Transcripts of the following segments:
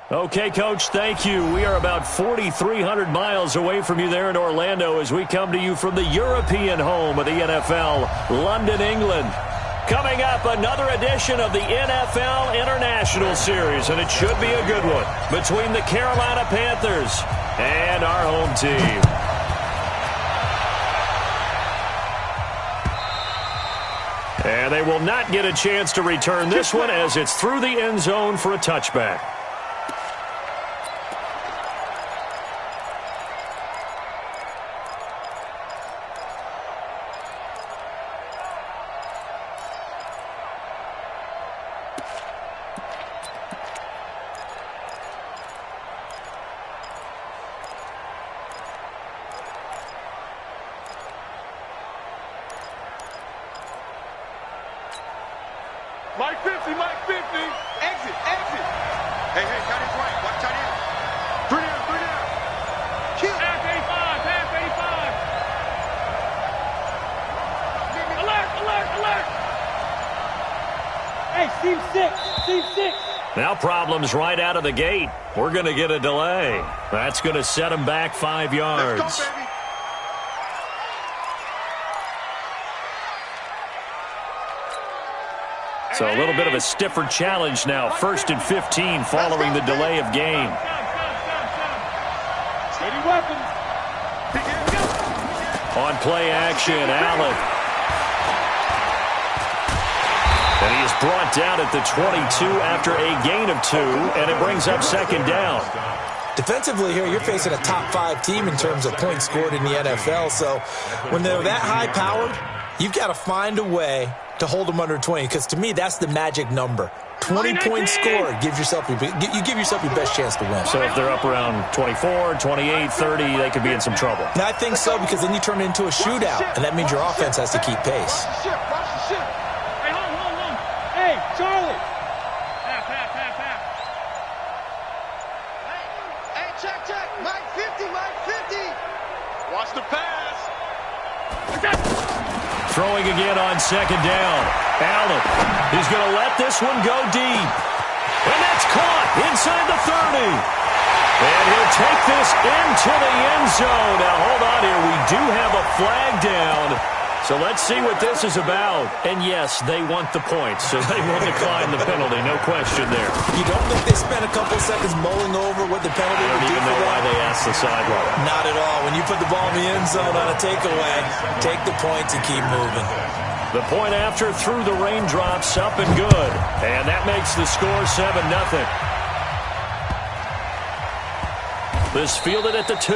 Okay, Coach, thank you. We are about 4,300 miles away from you there in Orlando as we come to you from the European home of the NFL, London, England. Coming up, another edition of the NFL International Series, and it should be a good one, between the Carolina Panthers and our home team. And they will not get a chance to return this one as it's through the end zone for a touchback. Mike 50, Mike 50. Exit, exit. Hey, got his right. Watch tight end. Three down. Kill. Pass 85, pass 85. Alert. Hey, seam 6. Now problems right out of the gate. We're going to get a delay. That's going to set them back 5 yards. Let's go, baby. So a little bit of a stiffer challenge now. 1st and 15 following the delay of game. Steady weapons. On play action, Allen. And he is brought down at the 22 after a gain of 2, and it brings up 2nd down. Defensively here, you're facing a top 5 team in terms of points scored in the NFL. So when they're that high-powered, you've got to find a way to hold them under 20, because to me, that's the magic number. 20 points scored, you give yourself your best chance to win. So if they're up around 24, 28, 30, they could be in some trouble. And I think so, because then you turn it into a shootout, and that means your offense has to keep pace. Watch the ship. Hey, hold on. Hey, Charlie. Pass. Hey, check. Mike 50. Watch the pass. Throwing again on 2nd down. Allen, he's going to let this one go deep. And that's caught inside the 30. And he'll take this into the end zone. Now, hold on here. We do have a flag down. So let's see what this is about. And, yes, they want the points, so they will decline the penalty. No question there. You don't think they spent a couple seconds mulling over what the penalty would do for them? I don't even know why they asked the sideline. Not at all. When you put the ball in the end zone on a takeaway, take the points and keep moving. The point after through the raindrops, up and good. And that makes the score 7-0. This fielded at the 2.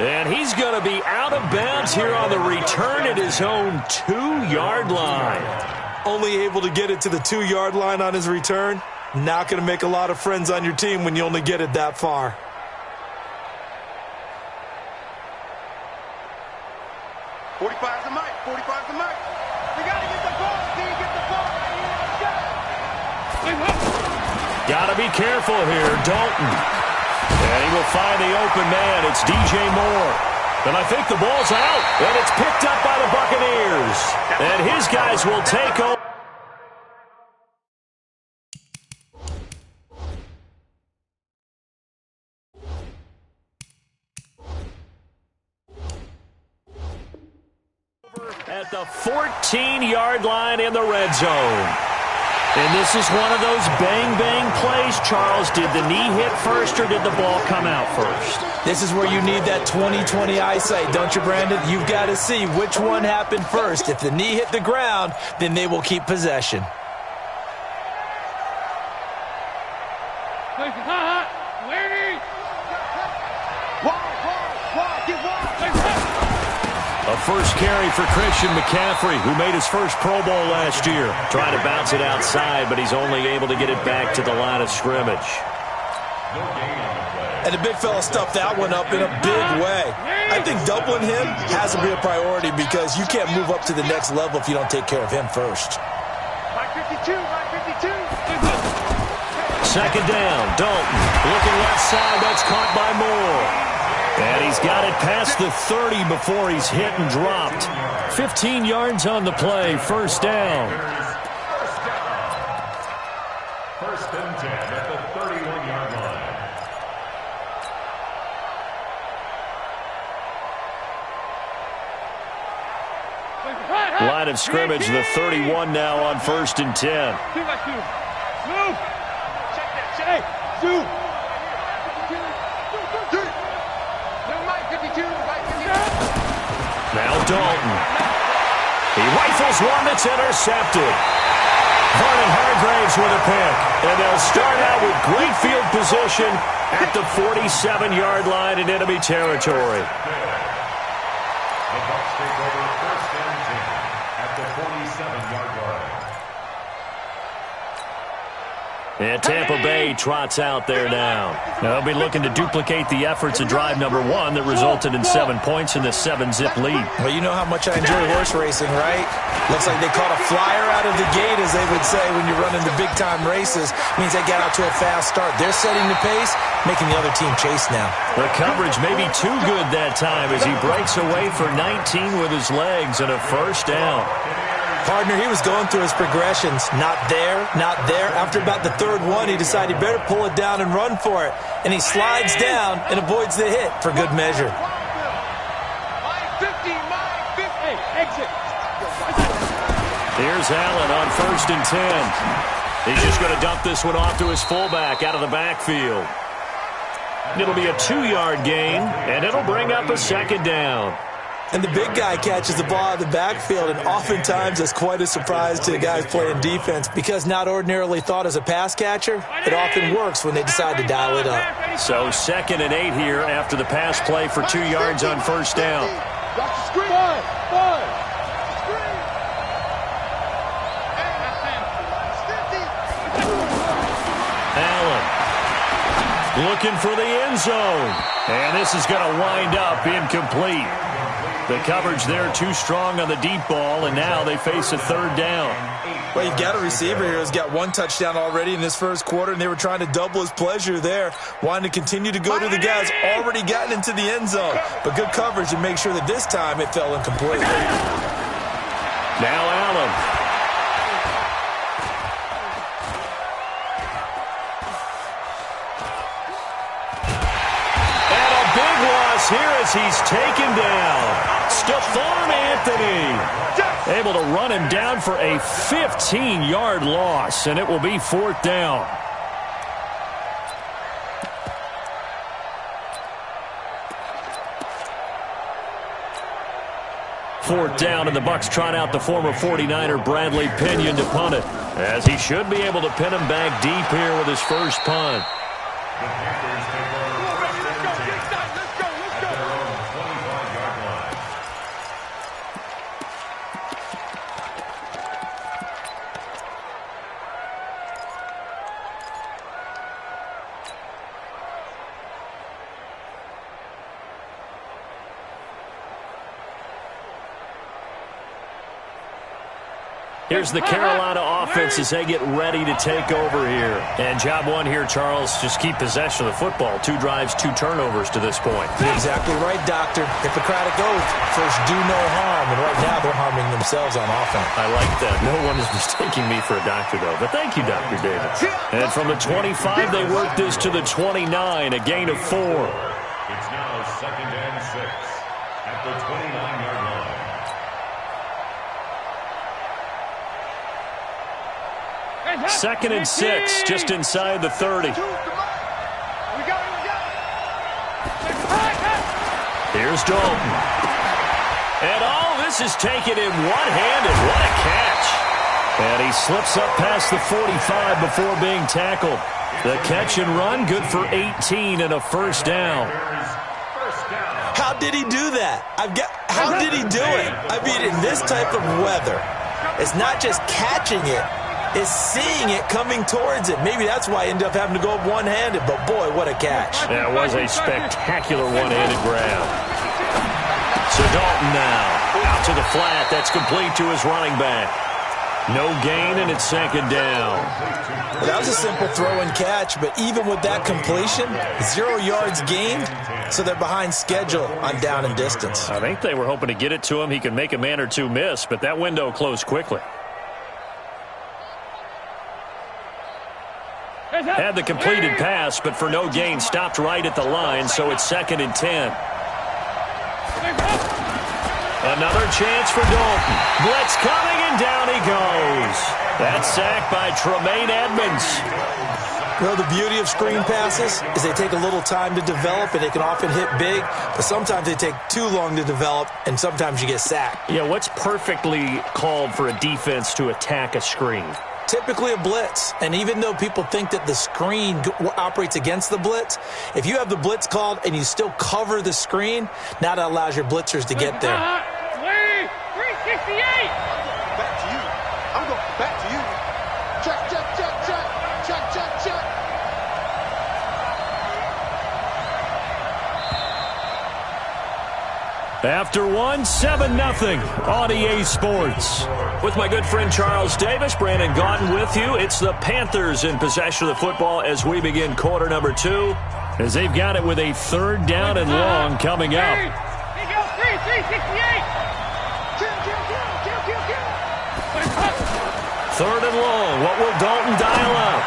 And he's going to be out of bounds here on the return at his own 2-yard line. Only able to get it to the 2-yard line on his return. Not going to make a lot of friends on your team when you only get it that far. The mic. You got to get the ball. Can you get the ball right here? Got to be careful here, Dalton. And he will find the open man. It's DJ Moore. And I think the ball's out. And it's picked up by the Buccaneers. And his guys will take over. At the 14-yard line in the red zone. And this is one of those bang-bang plays, Charles. Did the knee hit first or did the ball come out first? This is where you need that 20/20 eyesight, don't you, Brandon? You've got to see which one happened first. If the knee hit the ground, then they will keep possession. A first carry for Christian McCaffrey, who made his first Pro Bowl last year. Trying to bounce it outside, but he's only able to get it back to the line of scrimmage. And the big fella stuffed that one up in a big way. I think doubling him has to be a priority because you can't move up to the next level if you don't take care of him first. Mike 52. 2nd down, Dalton. Looking left side, that's caught by Moore. And he's got it past the 30 before he's hit and dropped. 15 yards on the play, 1st down. First and 10 at the 31-yard line. line of scrimmage, the 31 now on 1st and 10. Move. Check that. Hey, shoot. Now Dalton. He rifles one that's intercepted. Vernon Hargraves with a pick. And they'll start out with great field position at the 47-yard line in enemy territory. The Bucs take over 1st and 10 at the 47-yard line. And Tampa Bay trots out there now. They'll be looking to duplicate the efforts of drive number 1 that resulted in 7 points in the 7-zip lead. Well, you know how much I enjoy horse racing, right? Looks like they caught a flyer out of the gate, as they would say when you're running the big-time races. Means they got out to a fast start. They're setting the pace, making the other team chase now. The coverage may be too good that time as he breaks away for 19 with his legs and a 1st down. Partner, he was going through his progressions. Not there, not there. After about the 3rd one, he decided he better pull it down and run for it. And he slides down and avoids the hit for good measure. Hey, exit. Here's Allen on 1st and 10. He's just going to dump this one off to his fullback out of the backfield. It'll be a 2-yard gain, and it'll bring up a 2nd down. And the big guy catches the ball out of the backfield, and oftentimes that's quite a surprise to the guys playing defense because not ordinarily thought as a pass catcher, it often works when they decide to dial it up. So 2nd and 8 here after the pass play for 2 yards on 1st down. Allen looking for the end zone. And this is going to wind up incomplete. The coverage there too strong on the deep ball, and now they face a 3rd down. Well, you've got a receiver here who's got 1 touchdown already in this 1st quarter, and they were trying to double his pleasure there, wanting to continue to go to the guys already gotten into the end zone. But good coverage to make sure that this time it fell incomplete. Now Allen. Here as he's taken down. Stephon Anthony able to run him down for a 15-yard loss, and it will be 4th down. Fourth down, and the Bucs trot out the former 49er Bradley Pinion to punt it, as he should be able to pin him back deep here with his 1st punt. The Packers take over 1st and 10 at their own 25-yard line. Here's the Carolina offense as they get ready to take over here. And job 1 here, Charles, just keep possession of the football. 2 drives, 2 turnovers to this point. You're exactly right, Doctor. Hippocratic oath, first do no harm. And right now they're harming themselves on offense. I like that. No one is mistaking me for a doctor, though. But thank you, Dr. Davis. And from the 25, they work this to the 29, a gain of 4. It's now 2nd and 6 at the 29-yard line. Second and 6, just inside the 30. Here's Dalton. And this is taken in one-handed. What a catch. And he slips up past the 45 before being tackled. The catch and run, good for 18 and a 1st down. How did he do that? How did he do it? I mean, in this type of weather, it's not just catching it. Is seeing it coming towards it. Maybe that's why I ended up having to go up one-handed, but boy, what a catch. That was a spectacular one-handed grab. So Dalton now out to the flat. That's complete to his running back. No gain, and it's 2nd down. Well, that was a simple throw and catch, but even with that completion, 0 yards gained, so they're behind schedule on down and distance. I think they were hoping to get it to him. He could make a man or two miss, but that window closed quickly. Had the completed pass, but for no gain, stopped right at the line, so it's 2nd and 10. Another chance for Dalton. Blitz coming, and down he goes. That sack by Tremaine Edmonds. Well, the beauty of screen passes is they take a little time to develop, and they can often hit big, but sometimes they take too long to develop, and sometimes you get sacked. Yeah, what's perfectly called for a defense to attack a screen? Typically a blitz, and even though people think that the screen operates against the blitz, if you have the blitz called and you still cover the screen, now that allows your blitzers to get there. 368! Back to you. I'm going back to you. Check, check, check, check. Check, check, check. After one, 7-0 on EA Sports. With my good friend Charles Davis, Brandon Gaudin with you. It's the Panthers in possession of the football as we begin quarter number 2, as they've got it with a 3rd down and long coming up. Here you go, 368! Third and long. What will Dalton dial up?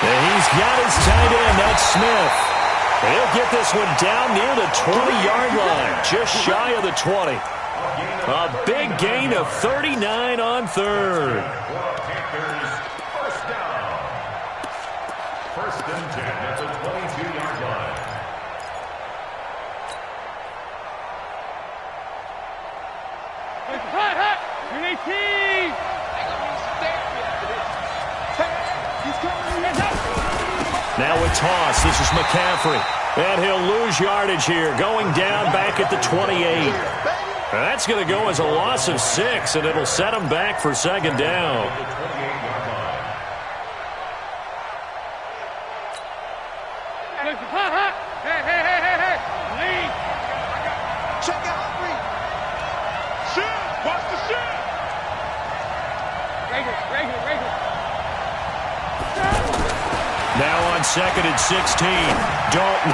And he's got his tight end. That's Smith. He'll get this one down near the 20-yard line, just shy of the 20. A big gain of 39 on 3rd. First down. 1st and 10 at the 22-yard line. Hot! 318! Now with toss, this is McCaffrey. And he'll lose yardage here, going down back at the 28. That's going to go as a loss of 6, and it'll set him back for 2nd down. Hot! Hey! Lead! Check out three. Shoot! Watch the shoot! Regular. Now on 2nd and 16, Dalton.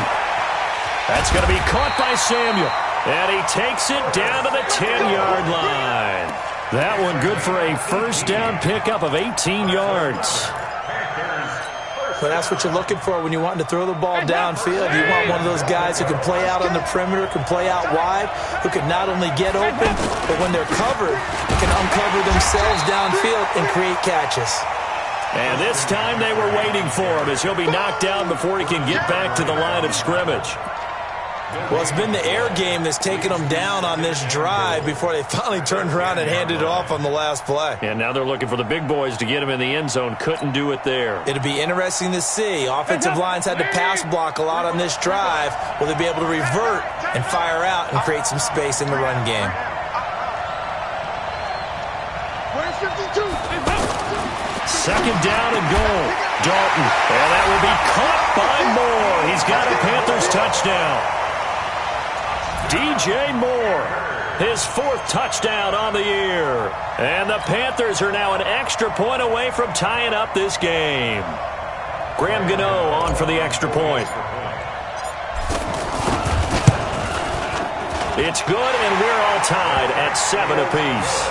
That's going to be caught by Samuel. And he takes it down to the 10-yard line. That one good for a 1st down pickup of 18 yards. But that's what you're looking for when you're wanting to throw the ball downfield. You want one of those guys who can play out on the perimeter, can play out wide, who can not only get open, but when they're covered, can uncover themselves downfield and create catches. And this time they were waiting for him as he'll be knocked down before he can get back to the line of scrimmage. Well, it's been the air game that's taken them down on this drive before they finally turned around and handed it off on the last play. And now they're looking for the big boys to get him in the end zone. Couldn't do it there. It'll be interesting to see. Offensive lines had to pass block a lot on this drive. Will they be able to revert and fire out and create some space in the run game? Where's 52? 2nd down and goal. Dalton. And that will be caught by Moore. He's got a Panthers touchdown. DJ Moore, his 4th touchdown on the year. And the Panthers are now an extra point away from tying up this game. Graham Gano on for the extra point. It's good, and we're all tied at 7 apiece.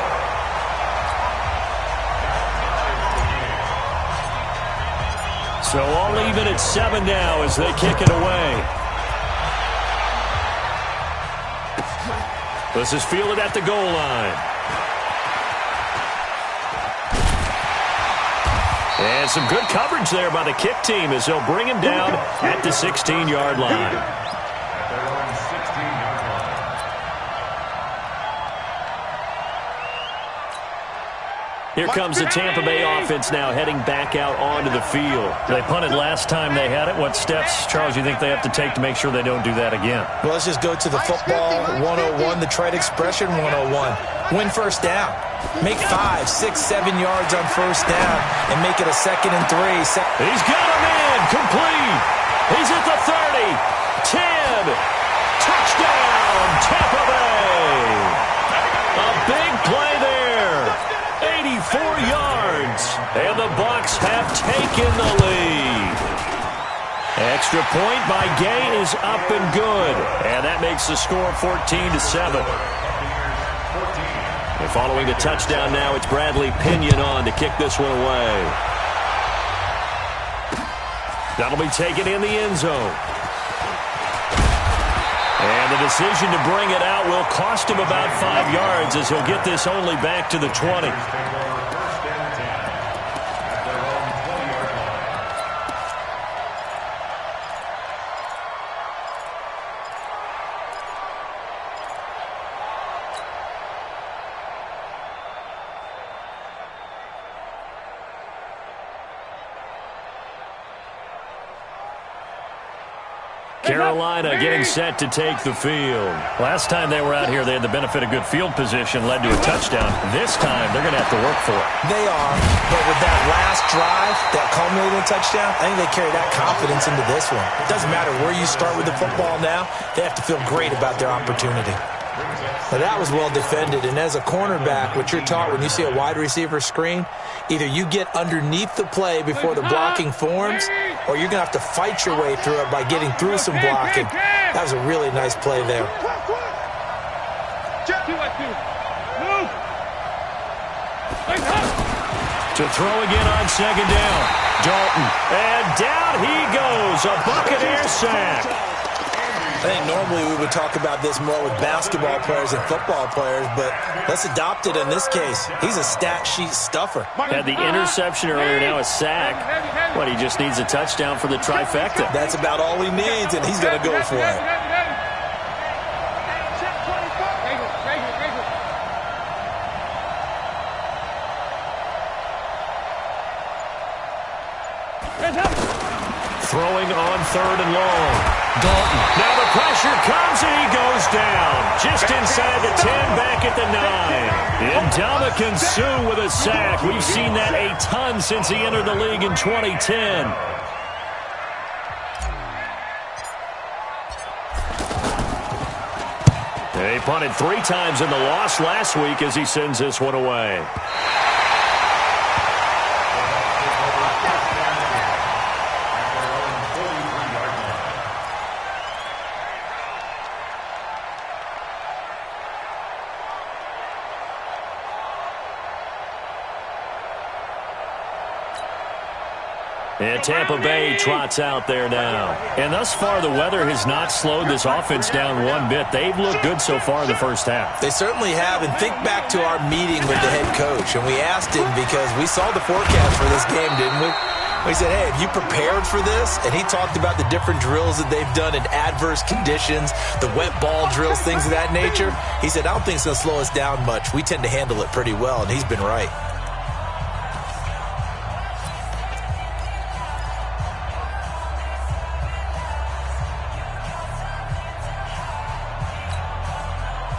So all even at 7 now as they kick it away. This is fielded at the goal line. And some good coverage there by the kick team as they'll bring him down at the 16-yard line. Here comes the Tampa Bay offense now heading back out onto the field. They punted last time they had it. What steps, Charles, you think they have to take to make sure they don't do that again? Well, let's just go to the football 101, the trade expression 101. Win 1st down. Make 5, 6, 7 yards on 1st down and make it a 2nd and 3. He's got him in. Complete. He's at the 30. 10. Touchdown, Tampa Bay. A big play there. 84 yards, and the Bucs have taken the lead. Extra point by Gay is up and good, and that makes the score 14-7. And following the touchdown now, it's Bradley Pinion on to kick this one away. That'll be taken in the end zone. And the decision to bring it out will cost him about 5 yards as he'll get this only back to the 20. Carolina getting set to take the field. Last time they were out here, they had the benefit of good field position, led to a touchdown. This time, they're going to have to work for it. They are, but with that last drive, that culminating touchdown, I think they carry that confidence into this one. It doesn't matter where you start with the football now, they have to feel great about their opportunity. Now, that was well defended, and as a cornerback, what you're taught when you see a wide receiver screen, either you get underneath the play before the blocking forms, or you're going to have to fight your way through it by getting through some blocking. That was a really nice play there. To throw again on second down. Dalton. And down he goes. A Buccaneer sack. I think normally we would talk about this more with basketball players and football players, but let's adopt it in this case. He's a stat sheet stuffer. Had the interception earlier, now a sack. But he just needs a touchdown for the trifecta. That's about all he needs, and he's going to go for it. Throwing on third and long. Dalton. Now the pressure comes and he goes down. Just inside the 10, back at the 9. Ndamukong Suh with a sack. We've seen that a ton since he entered the league in 2010. They punted 3 times in the loss last week as he sends this one away. And Tampa Bay trots out there now. And thus far, the weather has not slowed this offense down one bit. They've looked good so far in the first half. They certainly have. And think back to our meeting with the head coach. And we asked him because we saw the forecast for this game, didn't we? We said, hey, have you prepared for this? And he talked about the different drills that they've done in adverse conditions, the wet ball drills, things of that nature. He said, I don't think it's going to slow us down much. We tend to handle it pretty well, and he's been right.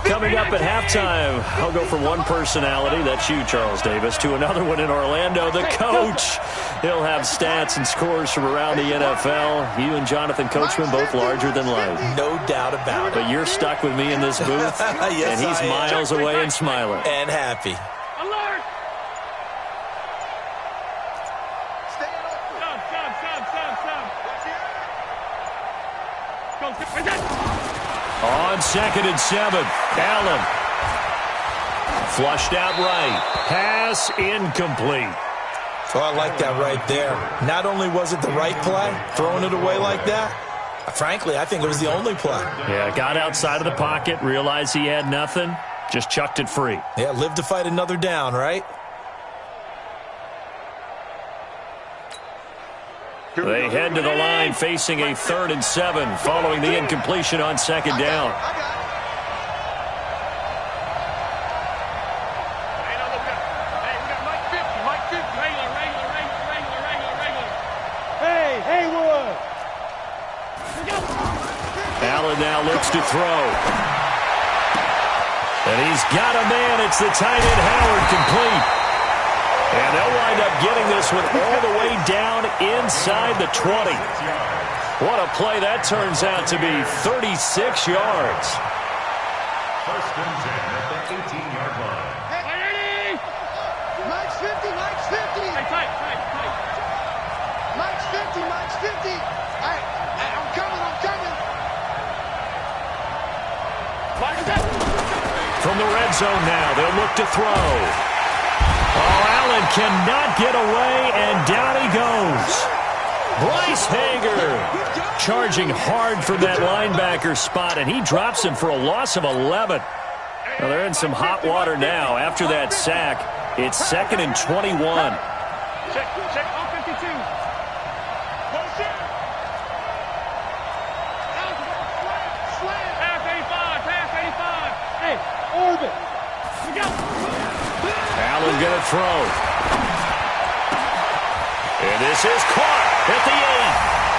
Coming up at halftime, I'll go from one personality, that's you, Charles Davis, to another one in Orlando, the coach. He'll have stats and scores from around the NFL. You and Jonathan Coachman both larger than life. No doubt about it. But you're stuck with me in this booth, yes, and he's miles away and smiling. And happy. Alert! On 2nd and 7, Allen. Flushed out right. Pass incomplete. So I like that right there. Not only was it the right play, throwing it away like that, frankly, I think it was the only play. Yeah, got outside of the pocket, realized he had nothing, just chucked it free. Yeah, live to fight another down, right? They head to the line facing a 3rd and 7 following the incompletion on 2nd down. Allen now looks to throw. And he's got a man. It's the tight end Howard, complete. And they'll wind up getting this one all the way down inside the 20. What a play that turns out to be, 36 yards. First and 10 at the 18-yard line. Hey, Mike's 50, Mike's 50. Hey, tight. Mike's 50, Mike's 50. I'm coming. From the red zone now, they'll look to throw. Oh, Allen cannot get away, and down he goes. Bryce Hager charging hard from that linebacker spot, and he drops him for a loss of 11. Well, they're in some hot water now. After that sack, it's 2nd and 21. Check on 52. Motion. Pass 85. Hey, orbit. We go. Allen gonna throw. And this is caught at the 8.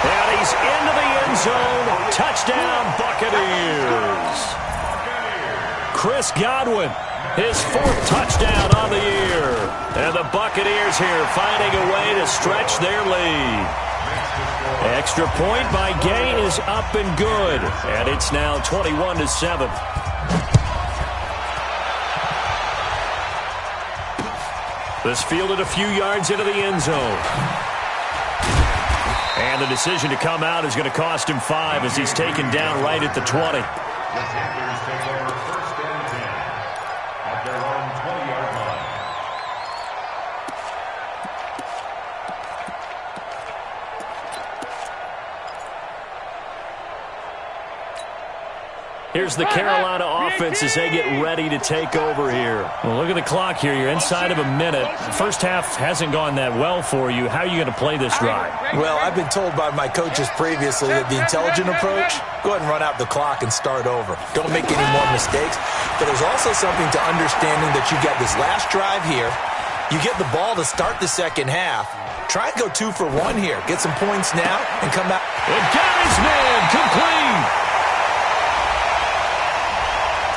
And he's into the end zone. Touchdown, Buccaneers. Chris Godwin, his 4th touchdown on the year. And the Buccaneers here finding a way to stretch their lead. Extra point by Gay is up and good. And it's now 21-7. This fielded a few yards into the end zone. And the decision to come out is going to cost him 5 as he's taken down right at the 20. The Panthers take over 1st and 10 at their own 20-yard line. Here's the Carolina offense as they get ready to take over here. Well, look at the clock here. You're inside of a minute. The first half hasn't gone that well for you. How are you going to play this drive? Well, I've been told by my coaches previously that the intelligent approach, go ahead and run out the clock and start over. Don't make any more mistakes. But there's also something to understanding that you got this last drive here. You get the ball to start the second half. Try and go 2 for 1 here. Get some points now and come back. And got his man complete.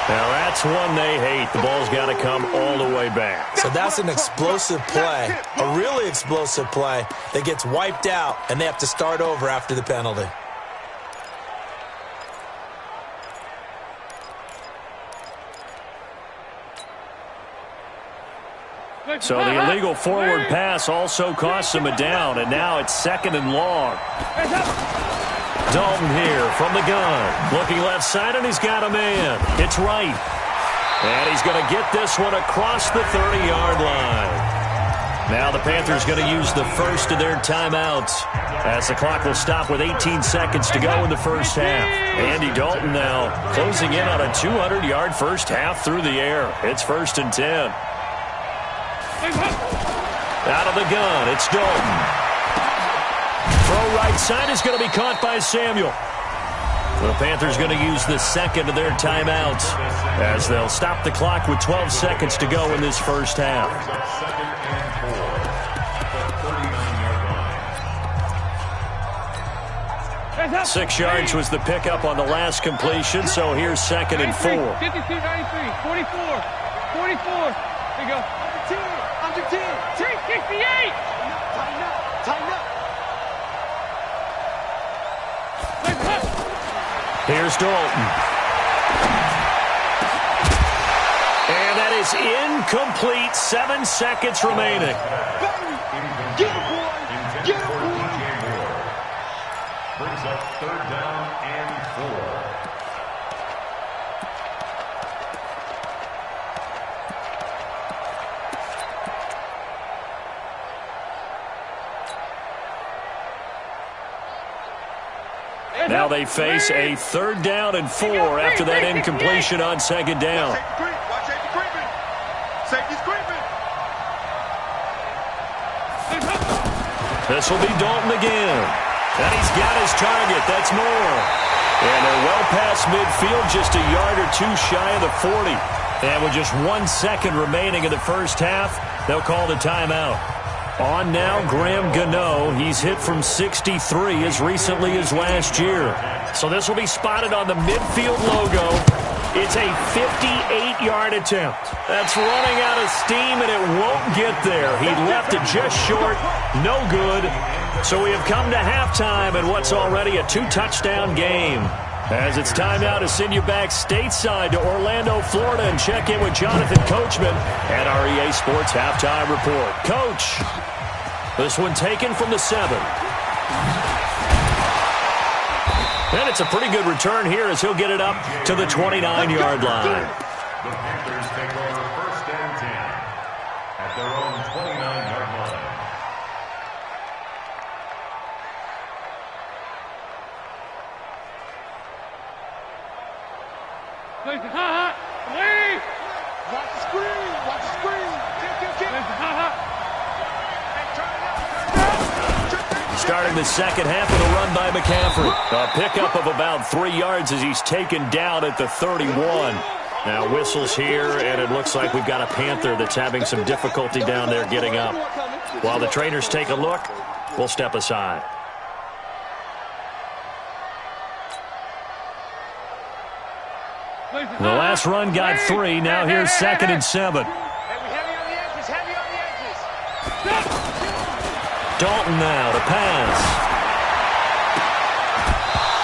Now, that's one they hate. The ball's got to come all the way back. So that's an explosive play, a really explosive play that gets wiped out, and they have to start over after the penalty. So the illegal forward pass also costs him a down, and now it's 2nd and long. Dalton here from the gun. Looking left side, and he's got a man. It's right. And he's going to get this one across the 30-yard line. Now the Panthers going to use the first of their timeouts as the clock will stop with 18 seconds to go in the first half. Andy Dalton now closing in on a 200-yard first half through the air. It's 1st and 10. Out of the gun, it's Dalton. Throw right side is going to be caught by Samuel. The Panthers going to use the second of their timeouts as they'll stop the clock with 12 seconds to go in this first half. 2nd and 4 at the 39-yard line. 6 yards was the pickup on the last completion, so here's 2nd and 4. 52, 93, 44, 44. There you go. Under 10. 368. Tighten up. Tighten up. Here's Dalton. And that is incomplete. 7 seconds remaining. Get it, boy. Get it, boy. Brings up 3rd down and 4. Now they face a 3rd down and 4 after that incompletion on 2nd down. Watch safety creeping. Safety's creeping. This will be Dalton again. And he's got his target. That's more. And they're well past midfield, just a yard or 2 shy of the 40. And with just 1 second remaining in the first half, they'll call the timeout. On now, Graham Gano. He's hit from 63 as recently as last year. So this will be spotted on the midfield logo. It's a 58-yard attempt. That's running out of steam, and it won't get there. He left it just short. No good. So we have come to halftime in what's already a 2-touchdown game. As it's time now to send you back stateside to Orlando, Florida, and check in with Jonathan Coachman at our EA Sports Halftime Report. Coach, this one taken from the 7. And it's a pretty good return here as he'll get it up to the 29-yard line. The Panthers take over 1st and 10 at their own 29-yard line. Watch the screen. Watch the screen. Starting the second half with a run by McCaffrey. A pickup of about 3 yards as he's taken down at the 31. Now whistles here, and it looks like we've got a Panther that's having some difficulty down there getting up. While the trainers take a look, we'll step aside. The last run got 3. Now here's 2nd and 7. Dalton now to pass.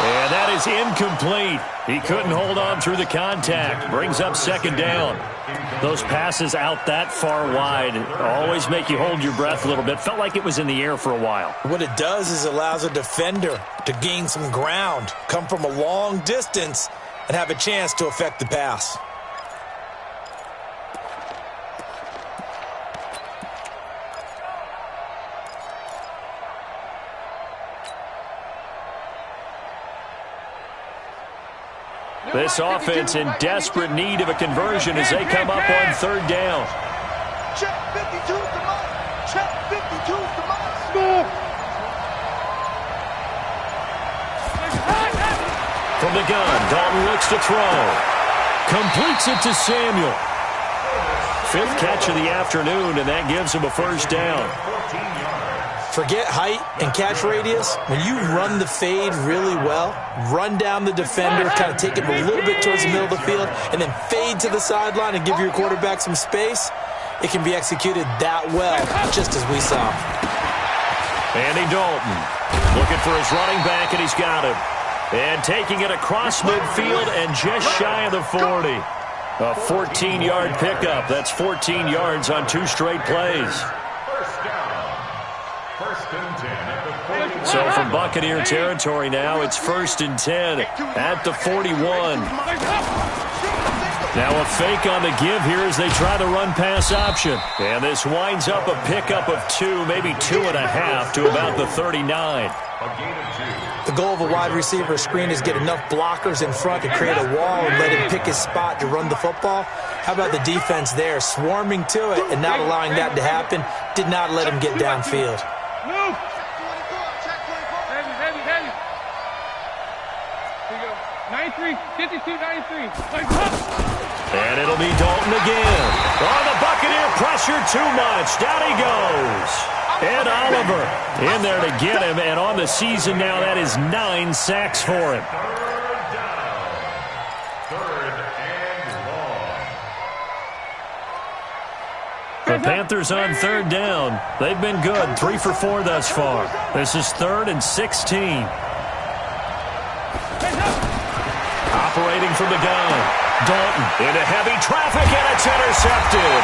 And that is incomplete. He couldn't hold on through the contact. Brings up 2nd down. Those passes out that far wide always make you hold your breath a little bit. Felt like it was in the air for a while. What it does is allows a defender to gain some ground, come from a long distance, and have a chance to affect the pass. This offense in desperate need of a conversion as they come up on 3rd down. Check 52's the mark. Check 52's the mark. Score. From the gun, Dalton looks to throw. Completes it to Samuel. 5th catch of the afternoon, and that gives him a 1st down. Forget height and catch radius. When you run the fade really well, run down the defender, kind of take him a little bit towards the middle of the field, and then fade to the sideline and give your quarterback some space, it can be executed that well, just as we saw. Andy Dalton looking for his running back, and he's got him. And taking it across midfield and just shy of the 40. A 14-yard pickup. That's 14 yards on 2 straight plays. So from Buccaneer territory now, it's 1st and 10 at the 41. Now a fake on the give here as they try the run-pass option. And this winds up a pickup of 2, maybe 2.5 to about the 39. The goal of a wide receiver screen is get enough blockers in front to create a wall and let him pick his spot to run the football. How about the defense there, swarming to it and not allowing that to happen? Did not let him get downfield. Move. Heavy. Here you go. 93, 52, 93. And it'll be Dalton again. Oh, the Buccaneer pressure too much. Down he goes. Ed Oliver in there to get him. And on the season now, that is 9 sacks for him. The Panthers on 3rd down. They've been good, 3 for 4 thus far. This is 3rd and 16. Operating from the gun. Dalton into heavy traffic, and it's intercepted.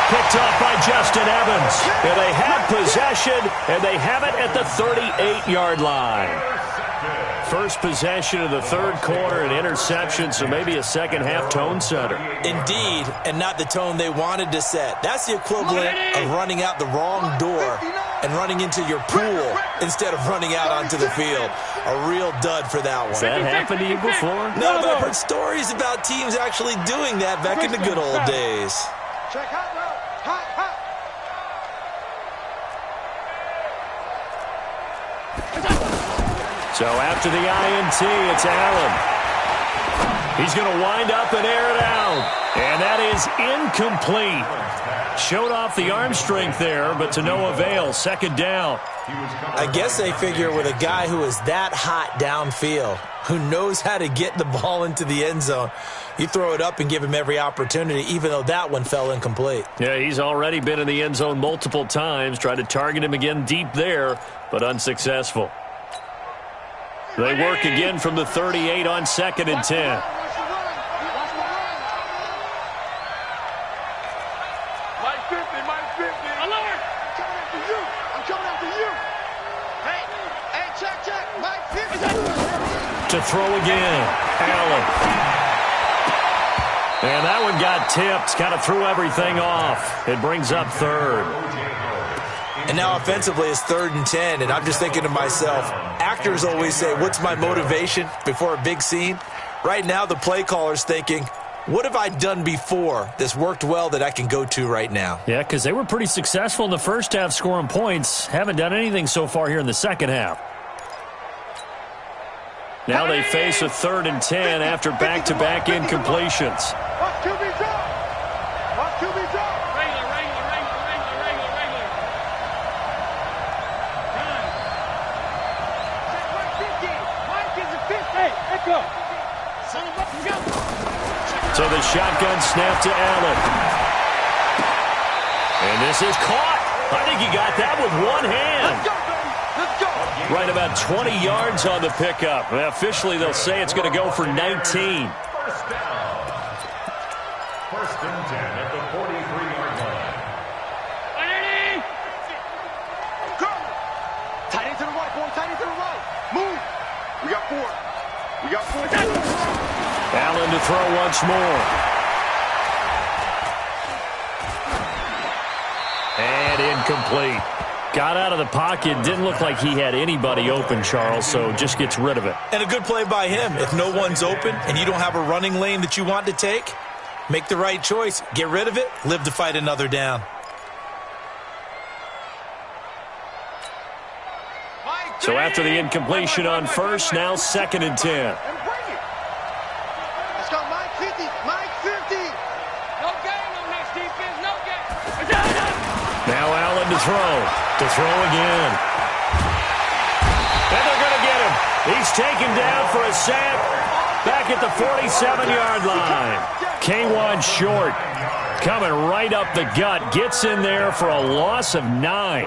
Picked off by Justin Evans. And they have possession, and they have it at the 38-yard line. First possession of the 3rd quarter, an interception, so maybe a second-half tone setter. Indeed, and not the tone they wanted to set. That's the equivalent of running out the wrong door and running into your pool instead of running out onto the field. A real dud for that one. Has that happened to you before? No, but I've heard stories about teams actually doing that back in the good old days. Check hot route. Hot. So after the INT, it's Allen. He's going to wind up and air it out. And that is incomplete. Showed off the arm strength there, but to no avail. 2nd down. I guess they figure with a guy who is that hot downfield, who knows how to get the ball into the end zone, you throw it up and give him every opportunity, even though that one fell incomplete. Yeah, he's already been in the end zone multiple times. Tried to target him again deep there, but unsuccessful. They work again from the 38 on 2nd and 10. Mike 50. Alert! I'm coming after you. Hey, check. Mike 50. To throw again. Allen. And that one got tipped. Kind of threw everything off. It brings up 3rd. And now offensively it's 3rd and 10, and I'm just thinking to myself, actors always say, what's my motivation before a big scene? Right now, the play caller's thinking, what have I done before that's worked well that I can go to right now? Yeah, because they were pretty successful in the first half scoring points. Haven't done anything so far here in the second half. Now they face a 3rd and 10 after back-to-back incompletions. Watch QB drop. Watch QB drop. Regular. Done. Check Mike 50. Mike is a 50. Hey, let's go. Son of a go. So the shotgun snap to Allen. And this is caught. I think he got that with one hand. Let's go, baby. Let's go. Right about 20 yards on the pickup. Officially, they'll say it's going to go for 19. First down. 1st and 10 at the 43-yard line. Underneath. Go. Tight end to the right, boy. Tight end to the right. Move. We got 4. We got 4. Allen to throw once more. And incomplete. Got out of the pocket. Didn't look like he had anybody open, Charles, so just gets rid of it. And a good play by him. If no one's open and you don't have a running lane that you want to take, make the right choice. Get rid of it. Live to fight another down. So after the incompletion on first, now 2nd and 10. And bring it. Let's go, Mike 50. Mike 50. No game on this defense. No game. Now Allen to throw. To throw again. And they're going to get him. He's taken down for a sack back at the 47-yard line. K1 short. Coming right up the gut. Gets in there for a loss of 9.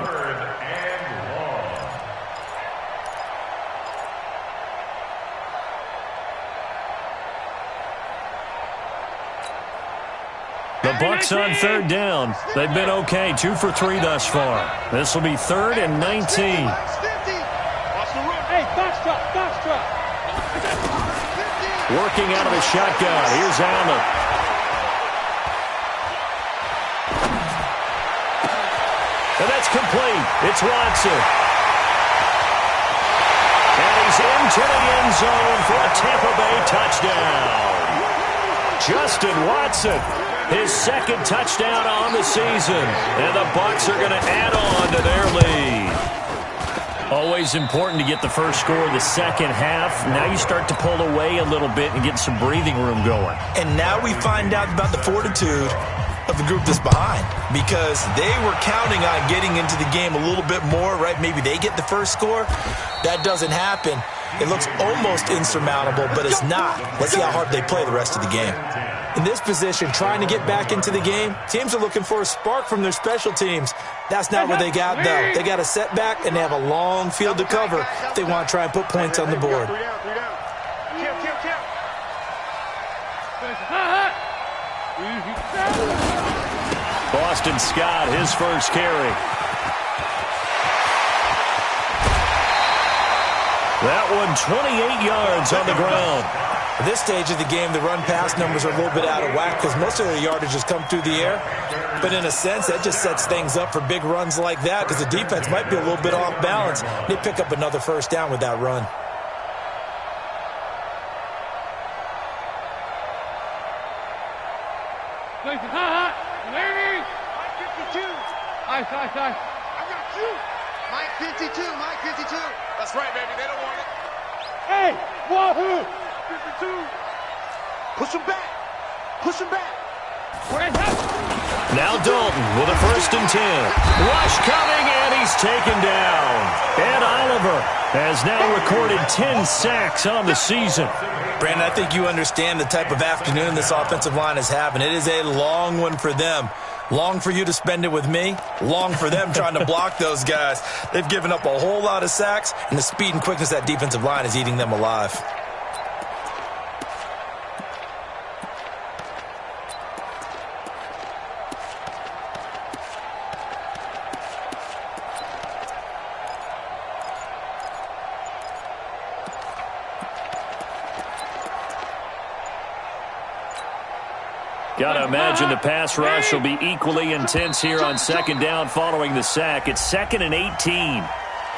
The Bucs on 3rd down. They've been okay. 2 for 3 thus far. This will be 3rd and 19. Mike's 50. Hey, box truck. 50. Working out of the shotgun. Here's Allen. And that's complete. It's Watson. And he's into the end zone for a Tampa Bay touchdown. Justin Watson. His 2nd touchdown on the season. And the Bucs are going to add on to their lead. Always important to get the first score of the second half. Now you start to pull away a little bit and get some breathing room going. And now we find out about the fortitude of the group that's behind, because they were counting on getting into the game a little bit more, right? Maybe they get the first score. That doesn't happen. It looks almost insurmountable, but it's not. Let's see how hard they play the rest of the game. In this position, trying to get back into the game, teams are looking for a spark from their special teams. That's not what they got, though. They got a setback, and they have a long field to cover if they want to try and put points on the board. 3 down. Kill. Boston Scott, his first carry. That one 28 yards on the ground. At this stage of the game, the run-pass numbers are a little bit out of whack because most of their yardage has come through the air. But in a sense, that just sets things up for big runs like that because the defense might be a little bit off balance. They pick up another first down with that run. Larry. Mike 52. Ice. I got you. Mike 52. Mike 52. That's right, baby. They don't want it. Hey, wahoo. 52. Push him back. Push him back. Now Dalton with a 1st and 10. Rush coming, and he's taken down. Ed Oliver has now recorded 10 sacks on the season. Brandon, I think you understand the type of afternoon this offensive line is having. It is a long one for them. Long for you to spend it with me. Long for them trying to block those guys. They've given up a whole lot of sacks, and the speed and quickness of that defensive line is eating them alive. Got to imagine the pass rush will be equally intense here on 2nd down following the sack. It's 2nd and 18.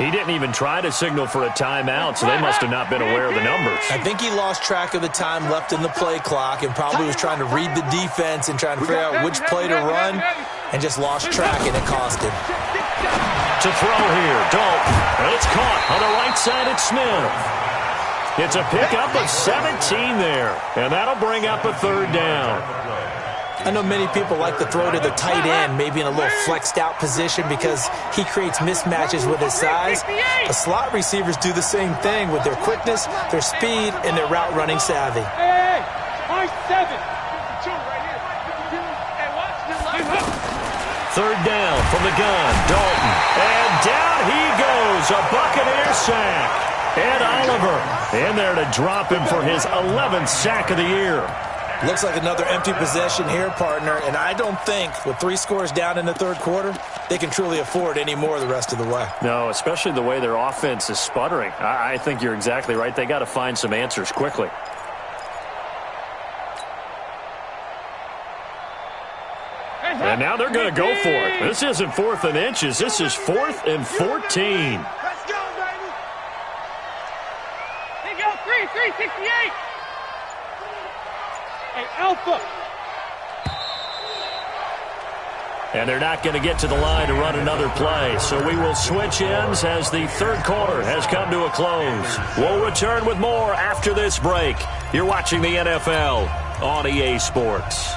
He didn't even try to signal for a timeout, so they must have not been aware of the numbers. I think he lost track of the time left in the play clock and probably was trying to read the defense and trying to figure out which play to run and just lost track, and it cost him. To throw here, Dalton. It's caught on the right side at Smith. It's a pickup of 17 there, and that'll bring up a third down. I know many people like to throw to the tight end, maybe in a little flexed out position because he creates mismatches with his size. The slot receivers do the same thing with their quickness, their speed, and their route running savvy. Hey, point 7. Third down from the gun, Dalton. And down he goes, a Buccaneer sack. Ed Oliver in there to drop him for his 11th sack of the year. Looks like another empty possession here, partner, and I don't think with 3 scores down in the third quarter, they can truly afford any more the rest of the way. No, especially the way their offense is sputtering. I think you're exactly right. They got to find some answers quickly. And now they're going to go for it. This isn't 4th and inches. This is 4th and 14. Let's go, baby. They go 368. Hey, Alpha. And they're not going to get to the line to run another play. So we will switch ends as the third quarter has come to a close. We'll return with more after this break. You're watching the NFL on EA Sports.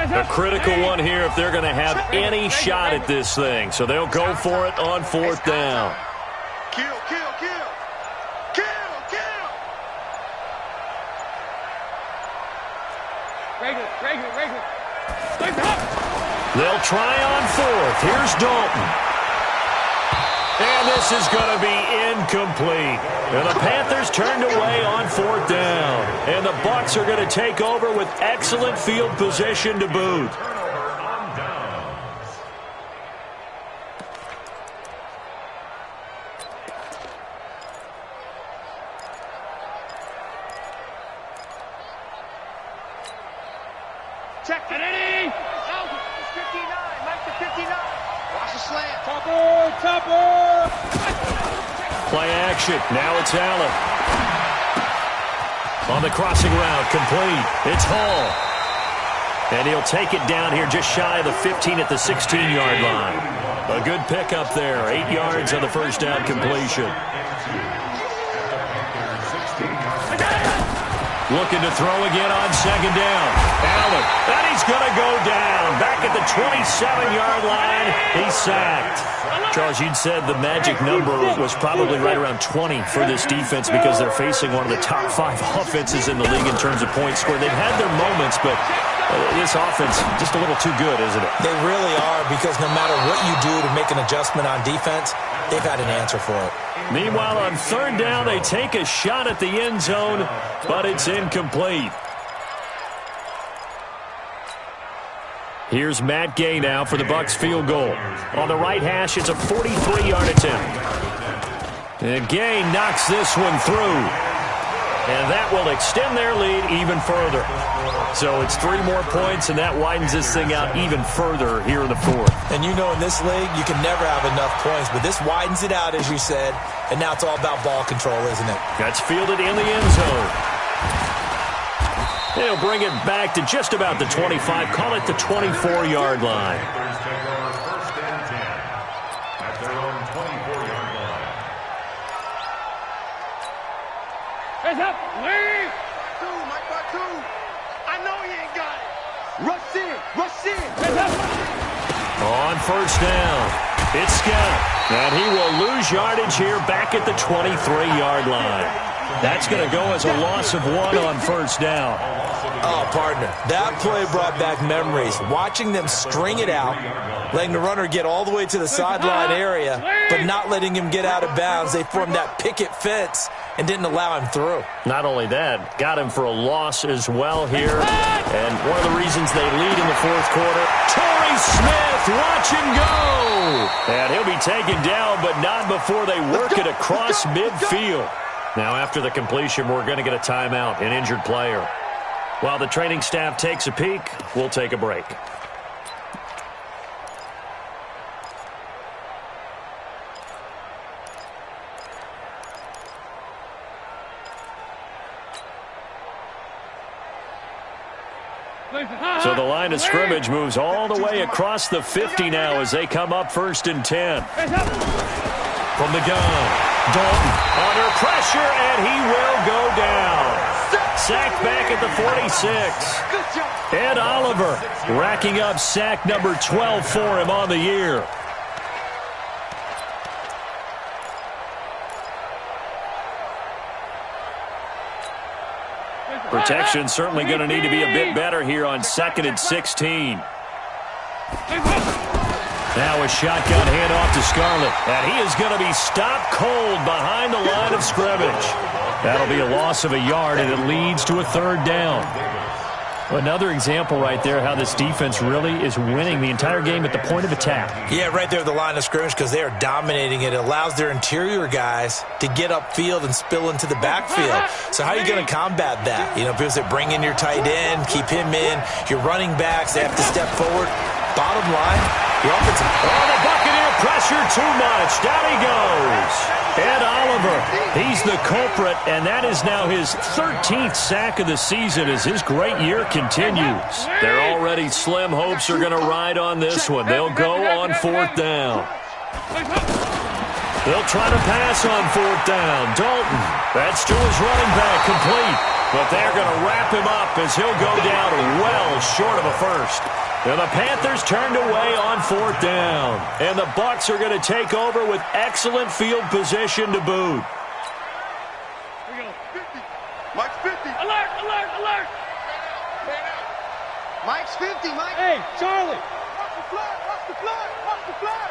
A critical one here if they're going to have any shot at this thing. So they'll go for it on 4th down. Kill, kill, kill. Kill, kill. Regular. They'll try on 4th. Here's Dalton. And this is going to be incomplete. And the Panthers turned away on 4th down. And the Bucs are going to take over with excellent field position to boot. Check it in. 59, Mike to 59. Watch the slant. Topper. Play action. Now it's Allen. On the crossing route, complete. It's Hall. And he'll take it down here just shy of the 15 at the 16-yard line. A good pickup there. 8 yards on the first down completion. Looking to throw again on 2nd down. Allen. And he's going to go down. Back at the 27-yard line. He's sacked. Charles, you'd said the magic number was probably right around 20 for this defense because they're facing one of the top 5 offenses in the league in terms of points scored. They've had their moments, but this offense just a little too good, isn't it? They really are, because no matter what you do to make an adjustment on defense, they've had an answer for it. Meanwhile, on 3rd down, they take a shot at the end zone, but it's incomplete. Here's Matt Gay now for the Bucs field goal. On the right hash, it's a 43-yard attempt. And Gay knocks this one through. And that will extend their lead even further. So it's 3 more points, and that widens this thing out even further here in the 4th. And you know in this league, you can never have enough points, but this widens it out, as you said, and now it's all about ball control, isn't it? That's fielded in the end zone. They'll bring it back to just about the 25, call it the 24-yard line. Take over 1st and 10 at their own 24-yard line. Heads up. Lead. Mike Batu. I know he ain't got it. Rush in. Heads up. On 1st down, it's Scott. And he will lose yardage here back at the 23-yard line. That's going to go as a loss of 1 on first down. Oh, partner, that play brought back memories. Watching them string it out, letting the runner get all the way to the sideline area, but not letting him get out of bounds. They formed that picket fence and didn't allow him through. Not only that, got him for a loss as well here. And one of the reasons they lead in the fourth quarter, Torrey Smith, watch him go! And he'll be taken down, but not before they work it across midfield. Now, after the completion, we're going to get a timeout, an injured player. While the training staff takes a peek, we'll take a break. So the line of scrimmage moves all the way across the 50 now as they come up 1st and 10. From the gun, Dalton under pressure, and he will go down. Sacked back at the 46. Ed Oliver racking up sack number 12 for him on the year. Protection certainly going to need to be a bit better here on 2nd and 16. Now a shotgun handoff to Scarlett, and he is going to be stopped cold behind the line of scrimmage. That'll be a loss of a yard, and it leads to a 3rd down. Another example right there how this defense really is winning the entire game at the point of attack. Yeah, right there at the line of scrimmage because they are dominating it. It allows their interior guys to get upfield and spill into the backfield. So how are you going to combat that? You know, because they bring in your tight end, keep him in. Your running backs, they have to step forward. Bottom line, your offensive. Oh, the Buccaneer pressure too much. Down he goes. Ed Oliver, he's the culprit, and that is now his 13th sack of the season as his great year continues. Their already slim hopes are going to ride on this one. They'll go on 4th down. They'll try to pass on 4th down. Dalton, that's to his running back, complete. But they're going to wrap him up as he'll go down well short of a first. And the Panthers turned away on 4th down. And the Bucs are going to take over with excellent field position to boot. Here we go. 50. Mike's 50. Alert, alert, alert. Mike's 50, Mike. Hey, Charlie. Watch the flag. Watch the flag. Watch the flag.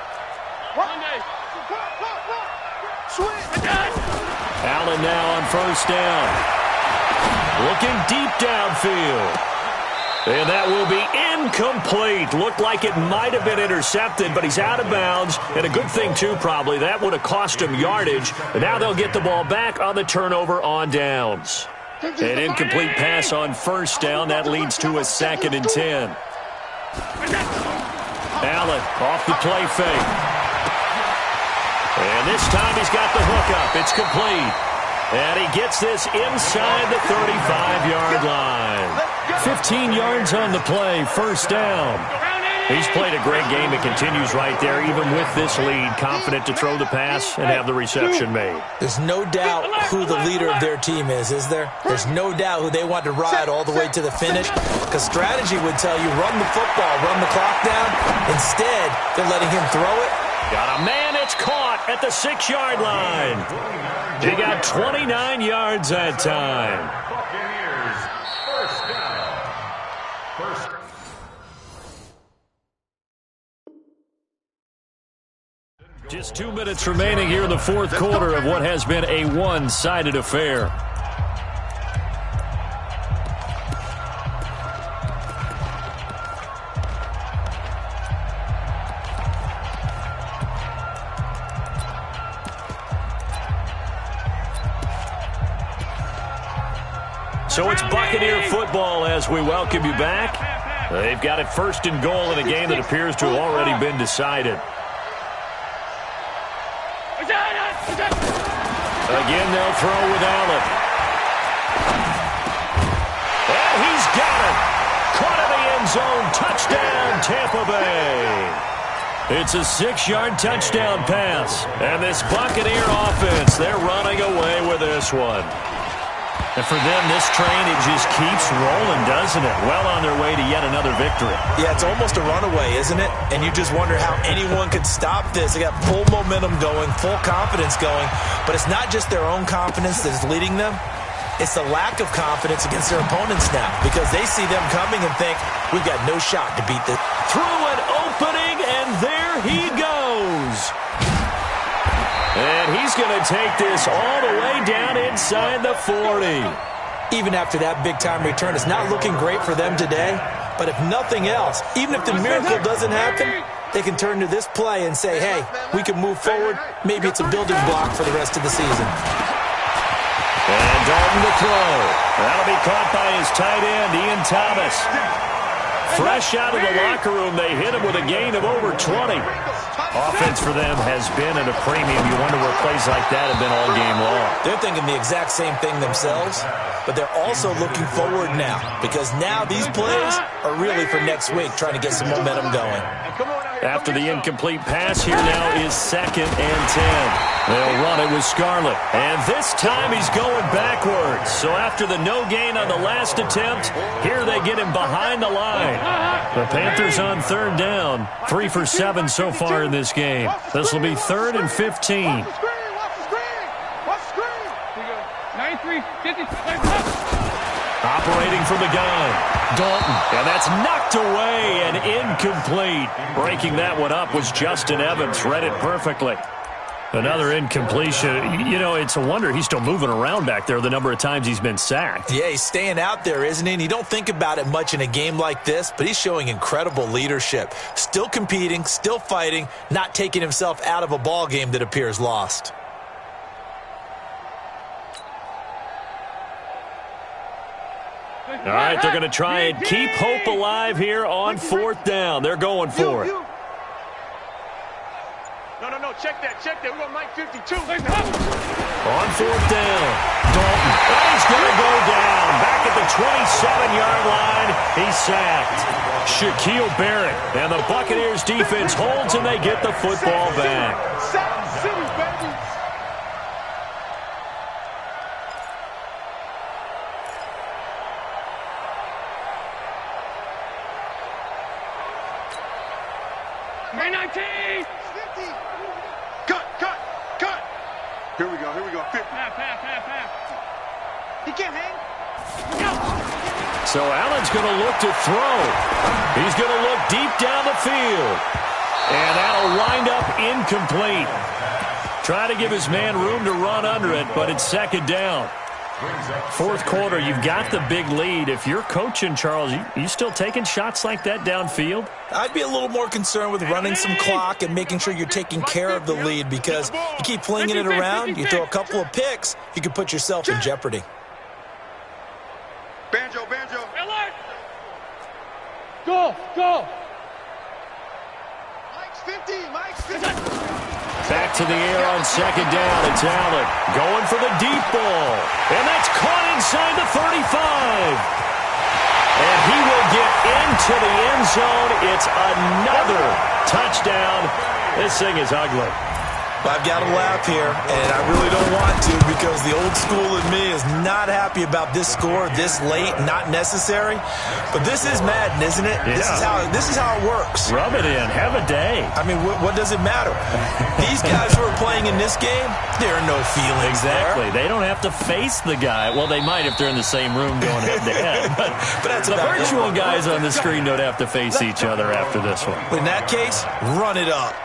Monday. Switch. Allen now on 1st down. Looking deep downfield. And that will be incomplete. Looked like it might have been intercepted, but he's out of bounds. And a good thing, too, probably. That would have cost him yardage. But now they'll get the ball back on the turnover on downs. An incomplete pass on 1st down. That leads to a 2nd and 10. Allen off the play fake. And this time he's got the hookup. It's complete. And he gets this inside the 35-yard line. 15 yards on the play, 1st down. He's played a great game. It continues right there, even with this lead, confident to throw the pass and have the reception made. There's no doubt who the leader of their team is there? There's no doubt who they want to ride all the way to the finish, because strategy would tell you run the football, run the clock down. Instead, they're letting him throw it. Got a man, it's caught at the 6-yard line. He got 29 yards that time. Buccaneers, 1st down. Just 2 minutes remaining here in the 4th quarter of what has been a one-sided affair. So it's Buccaneer football as we welcome you back. They've got it 1st and goal in a game that appears to have already been decided. Again, they'll throw with Allen. And he's got it. Caught in the end zone. Touchdown, Tampa Bay. It's a 6-yard touchdown pass. And this Buccaneer offense, they're running away with this one. And for them, this train, it just keeps rolling, doesn't it? Well on their way to yet another victory. Yeah, it's almost a runaway, isn't it? And you just wonder how anyone could stop this. They got full momentum going, full confidence going. But it's not just their own confidence that is leading them. It's the lack of confidence against their opponents now because they see them coming and think, we've got no shot to beat this. Through an opening, and there he goes. And he's going to take this all the way down inside the 40. Even after that big-time return, it's not looking great for them today. But if nothing else, even if the miracle doesn't happen, they can turn to this play and say, hey, we can move forward. Maybe it's a building block for the rest of the season. And Dalton to throw. That'll be caught by his tight end, Ian Thomas. Fresh out of the locker room, they hit him with a gain of over 20. Offense for them has been at a premium. You wonder where plays like that have been all game long. They're thinking the exact same thing themselves, but they're also looking forward now because now these plays are really for next week, trying to get some momentum going. After the incomplete pass, here now is 2nd and 10. They'll run it with Scarlett. And this time he's going backwards. So after the no gain on the last attempt, here they get him behind the line. The Panthers on 3rd down. 3 for 7 so far in this game. This will be 3rd and 15. Watch the screen! Watch the screen! 93, 50, Operating from the gun, Dalton. And that's knocked away and incomplete. Breaking that one up was Justin Evans. Read it perfectly. Another incompletion. You know, it's a wonder he's still moving around back there the number of times he's been sacked. Yeah, he's staying out there, isn't he? And you don't think about it much in a game like this, but he's showing incredible leadership. Still competing, still fighting, not taking himself out of a ball game that appears lost. All right, they're going to try and keep hope alive here on 4th down. They're going for it. No, check that. We're on Mike 52. On 4th down, Dalton. And he's going to go down. Back at the 27-yard line, he's sacked. Shaquille Barrett. And the Buccaneers defense holds, and they get the football back. Sack City, baby. Cut. Here we go. 50. Half. He can't hang. So Allen's going to look to throw. He's going to look deep down the field. And that'll wind up incomplete. Try to give his man room to run under it, but it's 2nd down. 4th quarter, you've got the big lead. If you're coaching, Charles, you still taking shots like that downfield? I'd be a little more concerned with running some clock and making sure you're taking care of the lead because you keep flinging it around, you throw a couple of picks, you can put yourself in jeopardy. Banjo. Go. Mike's 50. Back to the air on 2nd down. It's Allen going for the deep ball. And that's caught inside the 35. And he will get into the end zone. It's another touchdown. This thing is ugly. I've got to laugh here, and I really don't want to because the old school in me is not happy about this score this late, not necessary. But this is Madden, isn't it? Yeah. This is how it works. Rub it in. Have a day. I mean, what does it matter? These guys who are playing in this game, there are no feelings Exactly. there. They don't have to face the guy. Well, they might if they're in the same room going head-to-head. But that's the about it. virtual guys on the screen don't have to face each other after this one. In that case, run it up.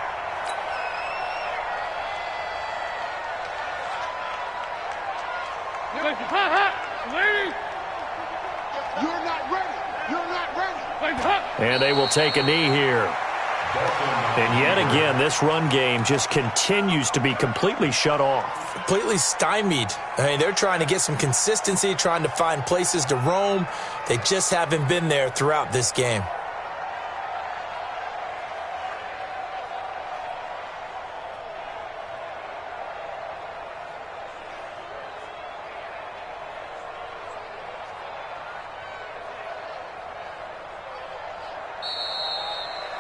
And they will take a knee here. And yet again, this run game just continues to be completely shut off. Completely stymied. I mean, they're trying to get some consistency, trying to find places to roam. They just haven't been there throughout this game.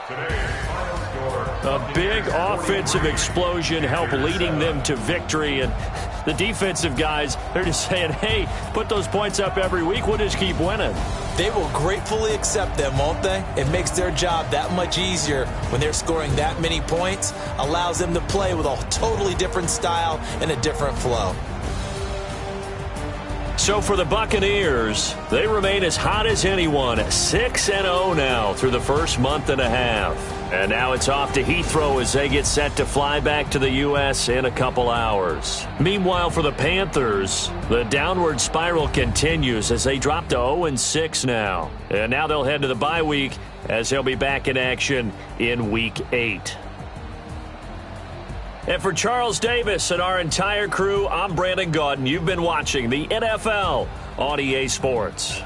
Today's A big offensive explosion helped leading them to victory, and the defensive guys, they're just saying, hey, put those points up every week, we'll just keep winning. They will gratefully accept them, won't they? It makes their job that much easier when they're scoring that many points, allows them to play with a totally different style and a different flow. So for the Buccaneers, they remain as hot as anyone, 6-0 now through the first month and a half. And now it's off to Heathrow as they get set to fly back to the U.S. in a couple hours. Meanwhile, for the Panthers, the downward spiral continues as they drop to 0-6 now. And now they'll head to the bye week as they'll be back in action in Week 8. And for Charles Davis and our entire crew, I'm Brandon Gaudin. You've been watching the NFL on EA Sports.